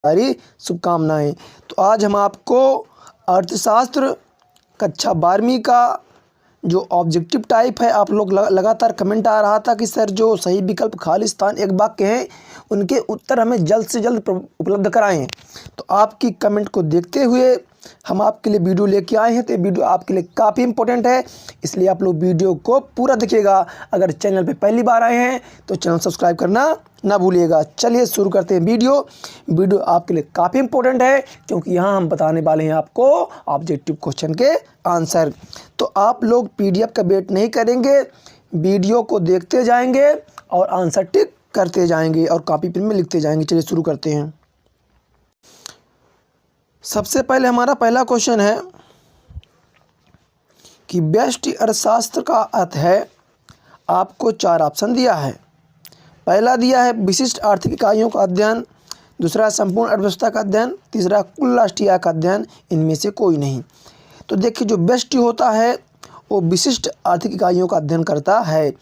सारी शुभकामनाएं। तो आज हम आपको अर्थशास्त्र कक्षा 12वीं का जो ऑब्जेक्टिव टाइप है, आप लोग लगातार कमेंट आ रहा था कि सर जो सही विकल्प खाली स्थान एक वाक्य हैं उनके उत्तर हमें जल्द से जल्द उपलब्ध कराएं। तो आपकी कमेंट को देखते हुए हम आपके लिए वीडियो लेके आए हैं। तो ये वीडियो आपके लिए काफ़ी इंपॉर्टेंट है, इसलिए आप लोग वीडियो को पूरा देखिएगा। अगर चैनल पे पहली बार आए हैं तो चैनल सब्सक्राइब करना ना भूलिएगा। चलिए शुरू करते हैं वीडियो आपके लिए काफ़ी इंपॉर्टेंट है, क्योंकि यहाँ हम बताने वाले हैं आपको ऑब्जेक्टिव क्वेश्चन के आंसर। तो आप लोग PDF का वेट नहीं करेंगे, वीडियो को देखते जाएंगे और आंसर टिक करते जाएंगे और कॉपी पेन में लिखते जाएंगे। चलिए शुरू करते हैं। सबसे पहले हमारा पहला क्वेश्चन है कि व्यष्टि अर्थशास्त्र का अर्थ है। आपको 4 ऑप्शन दिया है। पहला दिया है विशिष्ट आर्थिक इकाइयों का अध्ययन, दूसरा संपूर्ण अर्थव्यवस्था का अध्ययन, तीसरा कुल राष्ट्रीय आय का अध्ययन, इनमें से कोई नहीं। तो देखिए, जो व्यष्टि होता है वो विशिष्ट आर्थिक इकाइयों का अध्ययन करता है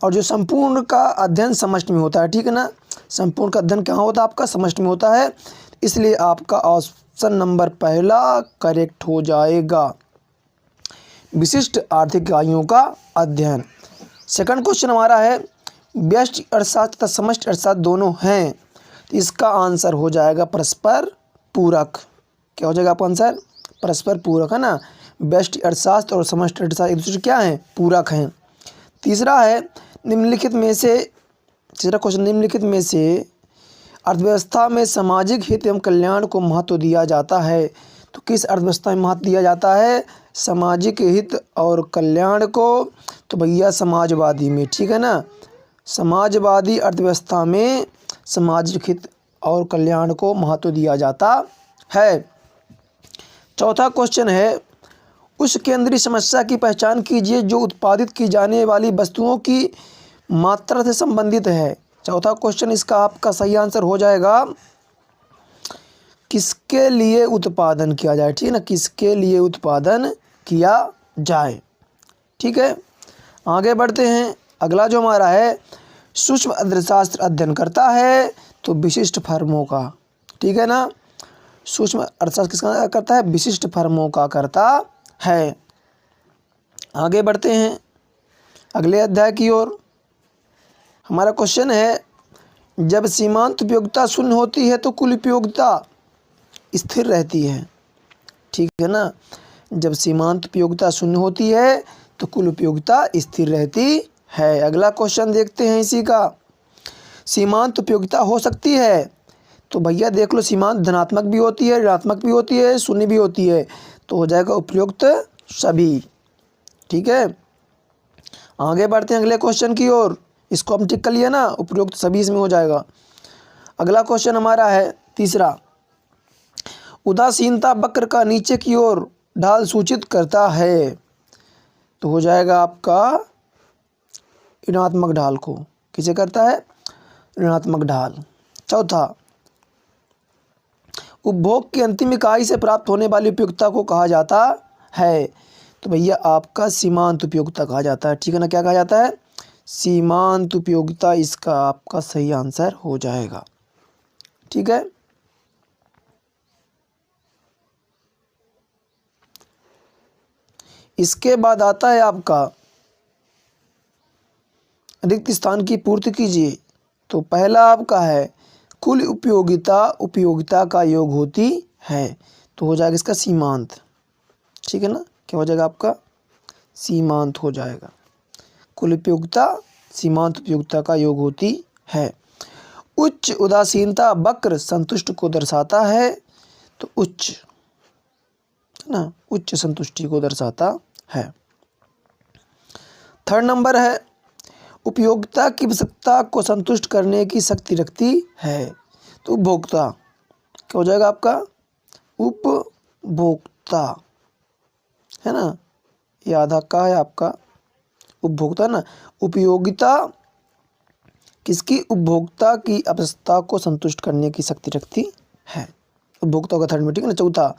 और जो संपूर्ण का अध्ययन समष्टि में होता है। ठीक है ना, संपूर्ण का अध्ययन कहाँ होता है? आपका समष्टि में होता है। इसलिए आपका ऑप्शन नंबर पहला करेक्ट हो जाएगा, विशिष्ट आर्थिक इकाइयों का अध्ययन। सेकंड क्वेश्चन हमारा है व्यष्टि अर्थशास्त्र तथा समष्टि अर्थशास्त्र दोनों हैं, तो इसका आंसर हो जाएगा परस्पर पूरक। क्या हो जाएगा आपका आंसर? परस्पर पूरक, है ना। व्यष्टि अर्थशास्त्र और समष्टि अर्थशास्त्र एक दूसरे क्या हैं? पूरक हैं। तीसरा है निम्नलिखित में से, तीसरा क्वेश्चन, निम्नलिखित में से अर्थव्यवस्था में सामाजिक हित एवं कल्याण को महत्व दिया जाता है। तो किस अर्थव्यवस्था में महत्व दिया जाता है? सामाजिक हित और कल्याण को। तो भैया समाजवादी में। ठीक है ना, समाजवादी अर्थव्यवस्था में सामाजिक हित और कल्याण को महत्व दिया जाता है। चौथा क्वेश्चन है उस केंद्रीय समस्या की पहचान कीजिए जो उत्पादित की जाने वाली वस्तुओं की मात्रा से संबंधित है। चौथा क्वेश्चन, इसका आपका सही आंसर हो जाएगा किसके लिए उत्पादन किया जाए। ठीक है ना, किसके लिए उत्पादन किया जाए। ठीक है, आगे बढ़ते हैं। अगला जो हमारा है सूक्ष्म अर्थशास्त्र अध्ययन करता है तो विशिष्ट फर्मों का। ठीक है ना, सूक्ष्म अर्थशास्त्र किसका करता है? विशिष्ट फर्मों का करता है। आगे बढ़ते हैं अगले अध्याय की ओर। हमारा क्वेश्चन है जब सीमांत उपयोगिता शून्य होती है तो कुल उपयोगिता स्थिर रहती है। ठीक है ना, जब सीमांत उपयोगिता शून्य होती है तो कुल उपयोगिता स्थिर रहती है। अगला क्वेश्चन देखते हैं इसी का। सीमांत उपयोगिता हो सकती है, तो भैया देख लो, सीमांत धनात्मक भी होती है, ऋणात्मक भी होती है, शून्य भी होती है। तो हो जाएगा उपयुक्त सभी। ठीक है, आगे बढ़ते हैं अगले क्वेश्चन की ओर। इसको हम टिक कर लिए ना, उपयुक्त सभी इसमें हो जाएगा। अगला क्वेश्चन हमारा है तीसरा, उदासीनता वक्र का नीचे की ओर ढाल सूचित करता है। तो हो जाएगा आपका ऋणात्मक ढाल को। किसे करता है? ऋणात्मक ढाल। चौथा, उपभोग की अंतिम इकाई से प्राप्त होने वाली उपयोगिता को कहा जाता है। तो भैया आपका सीमांत उपयोगिता कहा जाता है। ठीक है ना, क्या कहा जाता है? सीमांत उपयोगिता, इसका आपका सही आंसर हो जाएगा। ठीक है, इसके बाद आता है आपका रिक्त स्थान की पूर्ति कीजिए। तो पहला आपका है कुल उपयोगिता उपयोगिता का योग होती है। तो हो जाएगा इसका सीमांत। ठीक है ना, क्या हो जाएगा आपका? सीमांत हो जाएगा। कुल उपयोगिता सीमांत उपयोगिता का योग होती है। उच्च उदासीनता वक्र संतुष्ट को दर्शाता है। तो उच्च, है ना, उच्च संतुष्टि को दर्शाता है। थर्ड नंबर है उपयोगिता की आवश्यकता को संतुष्ट करने की शक्ति रखती है। तो उपभोक्ता, क्या हो जाएगा आपका? उपभोक्ता, है ना, ये आधा का है आपका उपभोक्ता ना। उपयोगिता किसकी? उपभोक्ता की आवश्यकता को संतुष्ट करने की शक्ति रखती है, उपभोक्ता का थर्ड में। ठीक है ना। चौथा,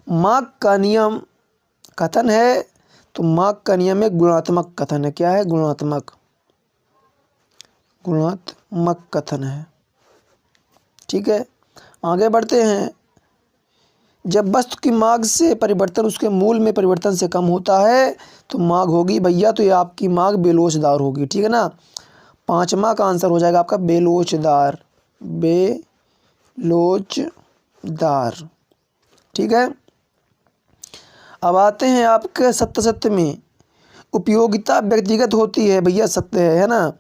मार्क का नियम कथन है। तो मार्क का नियम एक गुणात्मक कथन है। क्या है? गुणात्मक, गुणात्मक कथन है। ठीक है, आगे बढ़ते हैं। जब वस्तु की मांग से परिवर्तन उसके मूल में परिवर्तन से कम होता है तो मांग होगी भैया, तो ये आपकी मांग बेलोचदार होगी। ठीक है ना, 5वां का आंसर हो जाएगा आपका बेलोचदार, बेलोचदार। ठीक है, अब आते हैं आपके सत्य सत्य में। उपयोगिता व्यक्तिगत होती है भैया, सत्य है ना।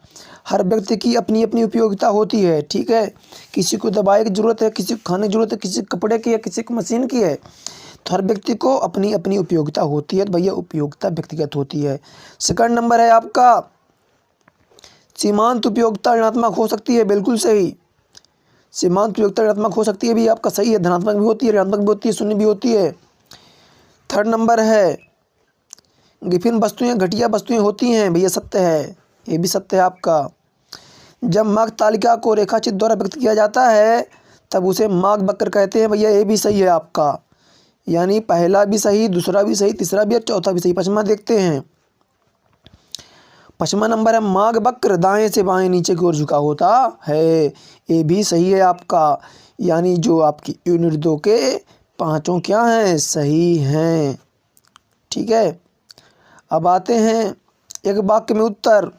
हर व्यक्ति की अपनी अपनी उपयोगिता होती है। ठीक है, किसी को दवाई की ज़रूरत है, किसी को खाने की ज़रूरत है, किसी को कपड़े की है, किसी को मशीन की है। तो हर व्यक्ति को अपनी अपनी उपयोगिता होती है, तो भैया उपयोगिता व्यक्तिगत होती है। सेकंड नंबर है आपका सीमांत उपयोगिता ऋणात्मक हो सकती है, बिल्कुल सही। सीमांत उपयोगिता ऋणात्मक हो सकती है भी, आपका सही है। धनात्मक भी होती है, ऋणात्मक भी होती है, शून्य भी होती है। थर्ड नंबर है विभिन्न वस्तुएं घटिया वस्तुएं होती हैं भैया, सत्य है, ये भी सत्य है आपका। जब मार्ग तालिका को रेखाचित्र द्वारा व्यक्त किया जाता है तब उसे मार्ग वक्र कहते हैं भैया, ये भी सही है आपका। यानी पहला भी सही, दूसरा भी सही, तीसरा भी और चौथा भी सही। पाँचवां देखते हैं। पाँचवां नंबर है मार्ग वक्र दाएं से बाएं नीचे की ओर झुका होता है, ये भी सही है आपका। यानी जो आपकी यूनिट 2 के पाँचों क्या हैं, सही हैं। ठीक है, अब आते हैं एक वाक्य में उत्तर।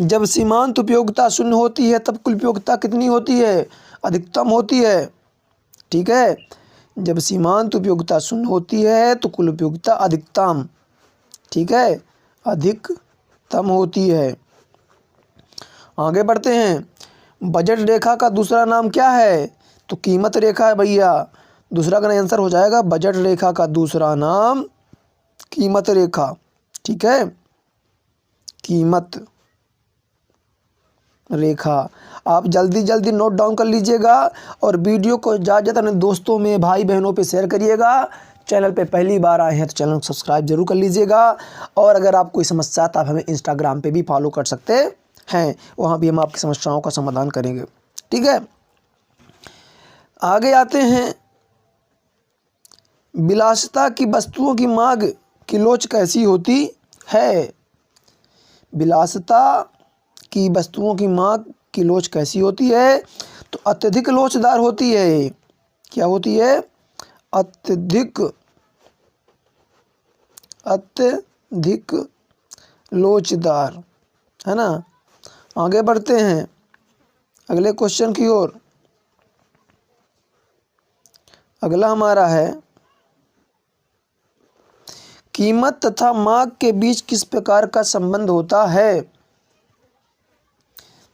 जब सीमांत उपयोगिता शून्य होती है तब कुल उपयोगिता कितनी होती है, अधिकतम होती है। ठीक है, जब सीमांत उपयोगिता शून्य होती है तो कुल उपयोगिता अधिकतम, ठीक है, अधिकतम होती है। आगे बढ़ते हैं। बजट रेखा का दूसरा नाम क्या है, तो कीमत रेखा है भैया। दूसरा का आंसर हो जाएगा बजट रेखा का दूसरा नाम कीमत रेखा। ठीक है, कीमत रेखा। आप जल्दी जल्दी नोट डाउन कर लीजिएगा और वीडियो को ज़्यादा अपने दोस्तों में, भाई बहनों पे शेयर करिएगा। चैनल पे पहली बार आए हैं तो चैनल को सब्सक्राइब जरूर कर लीजिएगा। और अगर आप कोई समस्या है तो आप हमें इंस्टाग्राम पे भी फॉलो कर सकते हैं, वहाँ भी हम आपकी समस्याओं का समाधान करेंगे। ठीक है, आगे आते हैं। विलासिता की वस्तुओं की मांग की लोच कैसी होती है। विलासिता की वस्तुओं की मांग की लोच कैसी होती है, तो अत्यधिक लोचदार होती है। क्या होती है, अत्यधिक लोचदार, है ना। आगे बढ़ते हैं अगले क्वेश्चन की ओर। अगला हमारा है कीमत तथा मांग के बीच किस प्रकार का संबंध होता है,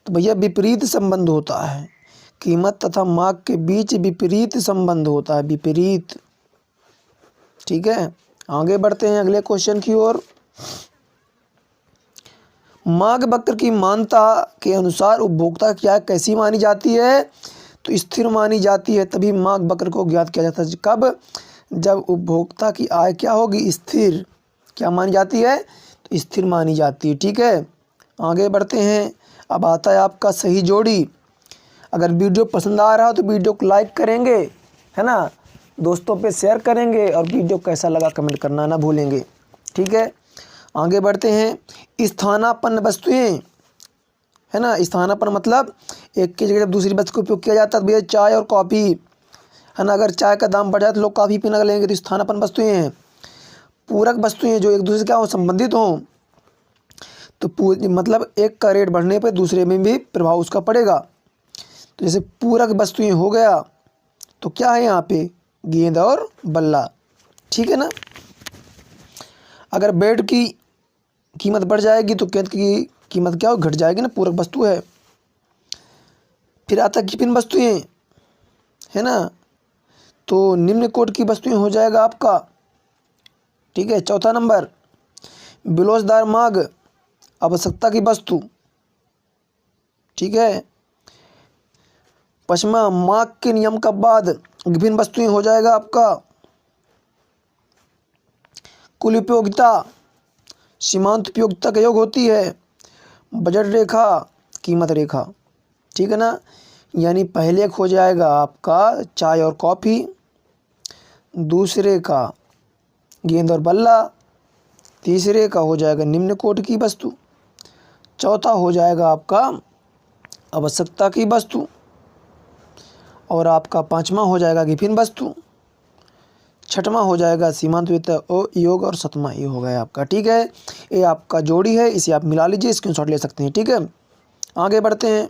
तो भैया विपरीत संबंध होता है। कीमत तथा मांग के बीच विपरीत संबंध होता है, विपरीत। ठीक है, आगे बढ़ते हैं अगले क्वेश्चन की ओर। मांग वक्र की मान्यता के अनुसार उपभोक्ता क्या कैसी मानी जाती है, तो स्थिर मानी जाती है। तभी मांग वक्र को ज्ञात किया जाता है। कब, जब उपभोक्ता की आय क्या होगी, स्थिर। क्या मानी जाती है, तो स्थिर मानी जाती है। ठीक है, आगे बढ़ते हैं। अब आता है आपका सही जोड़ी। अगर वीडियो पसंद आ रहा हो तो वीडियो को लाइक करेंगे, है ना, दोस्तों पे शेयर करेंगे और वीडियो कैसा लगा कमेंट करना ना भूलेंगे। ठीक है, आगे बढ़ते हैं। स्थानापन्न वस्तुएं, है ना। स्थानापन्न मतलब एक की जगह दूसरी वस्तु का उपयोग किया जाता है। भैया चाय और कॉफ़ी, है ना, अगर चाय का दाम बढ़ जाए तो लोग कॉफ़ी पीने लगेंगे, तो स्थानापन्न वस्तुएं हैं। पूरक वस्तुएं जो एक दूसरे से क्या हो, संबंधित हों, तो मतलब एक का रेट बढ़ने पर दूसरे में भी प्रभाव उसका पड़ेगा। तो जैसे पूरक वस्तुएं हो गया, तो क्या है यहाँ पे, गेंद और बल्ला। ठीक है ना। अगर बेड की कीमत बढ़ जाएगी तो गेंद की कीमत क्या हो, घट जाएगी ना, पूरक वस्तु है। फिर आता विभिन्न वस्तुएं, है ना, तो निम्न कोट की वस्तुएं हो जाएगा आपका। ठीक है, चौथा नंबर बेलोचदार मांग आवश्यकता की वस्तु। ठीक है, पश्चिमा मांग के नियम का बाद विभिन्न वस्तुएं हो जाएगा आपका। कुल उपयोगिता सीमांत उपयोगिता का योग होती है। बजट रेखा, कीमत रेखा। ठीक है ना, यानी पहले एक हो जाएगा आपका चाय और कॉफ़ी, दूसरे का गेंद और बल्ला, तीसरे का हो जाएगा निम्न कोट की वस्तु, चौथा हो जाएगा आपका आवश्यकता की वस्तु। और आपका पाँचवा हो जाएगा विभिन्न वस्तु, छठवां हो जाएगा सीमांत योग और सातवां ये हो गया आपका। ठीक है, ये आपका जोड़ी है, इसे आप मिला लीजिए, स्क्रीनशॉट ले सकते हैं। ठीक है, आगे बढ़ते हैं।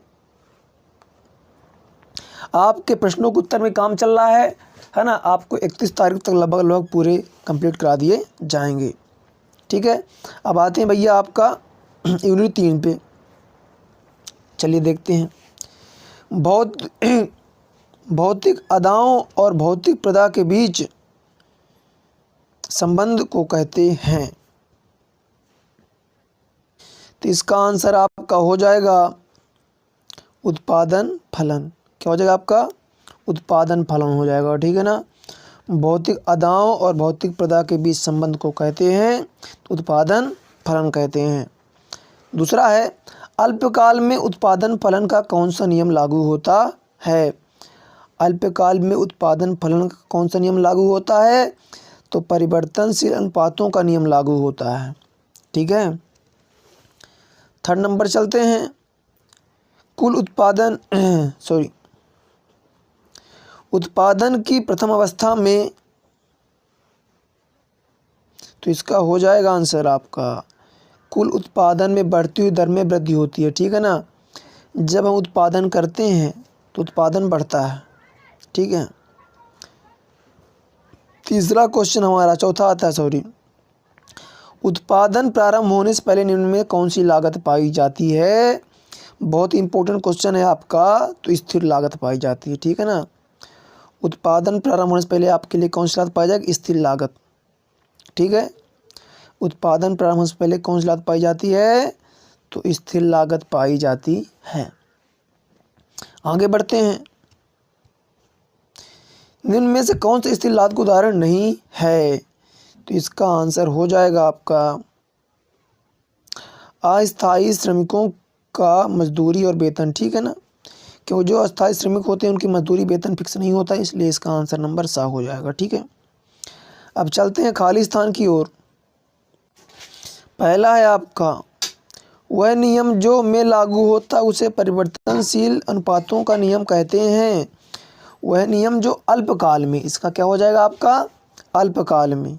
आपके प्रश्नों के उत्तर में काम चल रहा है ना। आपको 31 तारीख तक लगभग पूरे कंप्लीट करा दिए जाएंगे। ठीक है, अब आते हैं भैया आपका यूनिट 3 पे। चलिए देखते हैं। भौतिक अदाओं और भौतिक प्रदा के बीच संबंध को कहते हैं। तो इसका आंसर आपका हो जाएगा उत्पादन फलन। क्या हो जाएगा आपका? उत्पादन फलन हो जाएगा। ठीक है ना। भौतिक अदाओं और भौतिक प्रदा के बीच संबंध को कहते हैं उत्पादन फलन कहते हैं। दूसरा है, अल्पकाल में उत्पादन फलन का कौन सा नियम लागू होता है? अल्पकाल में उत्पादन फलन का कौन सा नियम लागू होता है? तो परिवर्तनशील अनुपातों का नियम लागू होता है। ठीक है, थर्ड नंबर चलते हैं। कुल उत्पादन उत्पादन की प्रथम अवस्था में, तो इसका हो जाएगा आंसर आपका कुल उत्पादन में बढ़ती हुई दर में वृद्धि होती है। ठीक है ना। जब हम उत्पादन करते हैं तो उत्पादन बढ़ता है। ठीक है, तीसरा क्वेश्चन हमारा चौथा आता है उत्पादन प्रारंभ होने से पहले निम्न में कौन सी लागत पाई जाती है? बहुत इंपॉर्टेंट क्वेश्चन है आपका। तो स्थिर लागत पाई जाती है। ठीक है ना। उत्पादन प्रारंभ होने से पहले आपके लिए कौन सी लागत पाई जाएगी? स्थिर लागत। ठीक है, उत्पादन प्रारंभ होने से पहले कौन सी लागत पाई जाती है? तो स्थिर लागत पाई जाती है। आगे बढ़ते हैं। निम्न में से कौन सी स्थिर लागत का उदाहरण नहीं है? तो इसका आंसर हो जाएगा आपका अस्थायी श्रमिकों का मजदूरी और वेतन। ठीक है ना, क्योंकि जो अस्थायी श्रमिक होते हैं उनकी मजदूरी वेतन फिक्स नहीं होता, इसलिए इसका आंसर नंबर सा हो जाएगा। ठीक है, अब चलते हैं खाली स्थान की ओर। पहला है आपका वह नियम जो में लागू होता उसे परिवर्तनशील अनुपातों का नियम कहते हैं। वह नियम जो अल्पकाल में, इसका क्या हो जाएगा आपका? अल्पकाल में।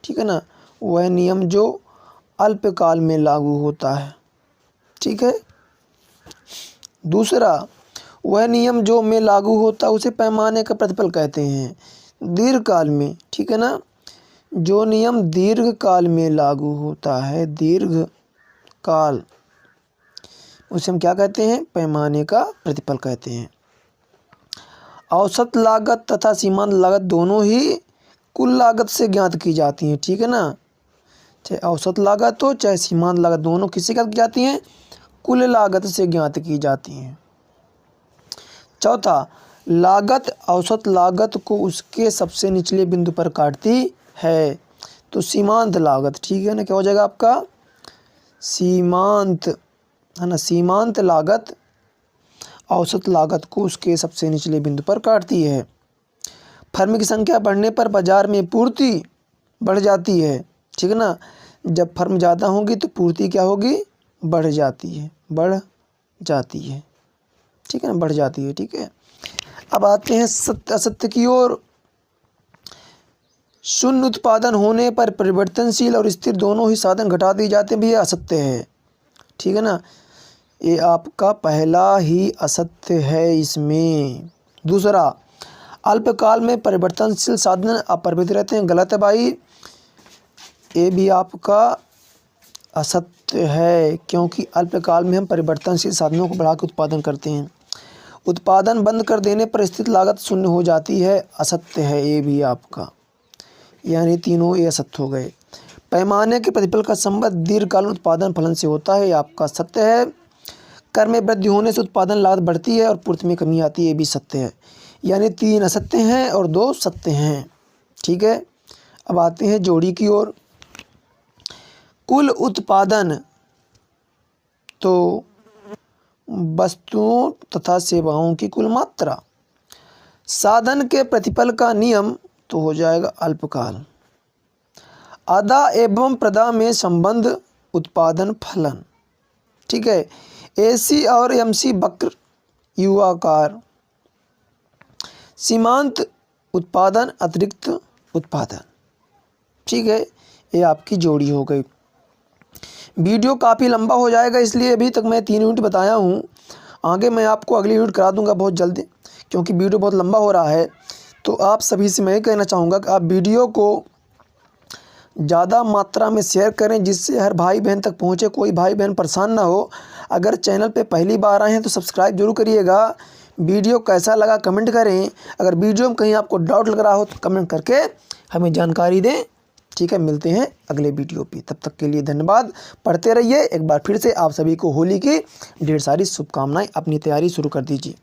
ठीक है ना, वह नियम जो अल्पकाल में लागू होता है। ठीक है, दूसरा वह नियम जो में लागू होता उसे पैमाने का प्रतिफल कहते हैं दीर्घकाल में। ठीक है ना, जो नियम दीर्घकाल में लागू होता है, दीर्घकाल, उसे हम क्या कहते हैं? पैमाने का प्रतिफल कहते हैं। औसत लागत तथा सीमांत लागत दोनों ही कुल लागत से ज्ञात की जाती हैं। ठीक है ना, चाहे औसत लागत हो चाहे सीमांत लागत, दोनों किससे ज्ञात की जाती हैं? कुल लागत से ज्ञात की जाती हैं। चौथा, लागत औसत लागत को उसके सबसे निचले बिंदु पर काटती है, तो सीमांत लागत। ठीक है ना, क्या हो जाएगा आपका? सीमांत, है ना। सीमांत लागत औसत लागत को उसके सबसे निचले बिंदु पर काटती है। फर्म की संख्या बढ़ने पर बाजार में पूर्ति बढ़ जाती है। ठीक है ना, जब फर्म ज़्यादा होगी तो पूर्ति क्या होगी? बढ़ जाती है, बढ़ जाती है। ठीक है ना, बढ़ जाती है। ठीक है, अब आते हैं सत्य असत्य की ओर। शून्य उत्पादन होने पर परिवर्तनशील और स्थिर दोनों ही साधन घटा दिए जाते हैं, भी यह असत्य है। ठीक है ना, ये आपका पहला ही असत्य है इसमें। दूसरा, अल्पकाल में परिवर्तनशील साधन अपरिवर्तित रहते हैं, गलत है भाई। ये भी आपका असत्य है, क्योंकि अल्पकाल में हम परिवर्तनशील साधनों को बढ़ा के उत्पादन करते हैं। उत्पादन बंद कर देने पर स्थिर लागत शून्य हो जाती है, असत्य है ये भी आपका। यानी तीनों ये असत्य हो गए। पैमाने के प्रतिफल का संबंध दीर्घकालीन उत्पादन फलन से होता है, ये आपका सत्य है। कर में वृद्धि होने से उत्पादन लागत बढ़ती है और पूर्ति में कमी आती है, ये भी सत्य है। यानी 3 असत्य हैं और 2 सत्य हैं। ठीक है, अब आते हैं जोड़ी की ओर। कुल उत्पादन तो वस्तुओं तथा सेवाओं की कुल मात्रा, साधन के प्रतिफल का नियम तो हो जाएगा अल्पकाल, अदा एवं प्रदा में संबंध उत्पादन फलन। ठीक है, AC और MC वक्र युवाकार, सीमांत उत्पादन, अतिरिक्त उत्पादन। ठीक है, ये आपकी जोड़ी हो गई। वीडियो काफ़ी लंबा हो जाएगा, इसलिए अभी तक मैं 3 यूनिट बताया हूँ। आगे मैं आपको अगली यूनिट करा दूंगा बहुत जल्दी, क्योंकि वीडियो बहुत लंबा हो रहा है। तो आप सभी से मैं ये कहना चाहूँगा कि आप वीडियो को ज़्यादा मात्रा में शेयर करें, जिससे हर भाई बहन तक पहुँचे, कोई भाई बहन परेशान ना हो। अगर चैनल पे पहली बार आए हैं तो सब्सक्राइब जरूर करिएगा। वीडियो कैसा लगा कमेंट करें। अगर वीडियो में कहीं आपको डाउट लग रहा हो तो कमेंट करके हमें जानकारी दें। ठीक है, मिलते हैं अगले वीडियो पे, तब तक के लिए धन्यवाद। पढ़ते रहिए। एक बार फिर से आप सभी को होली की ढेर सारी शुभकामनाएं। अपनी तैयारी शुरू कर दीजिए।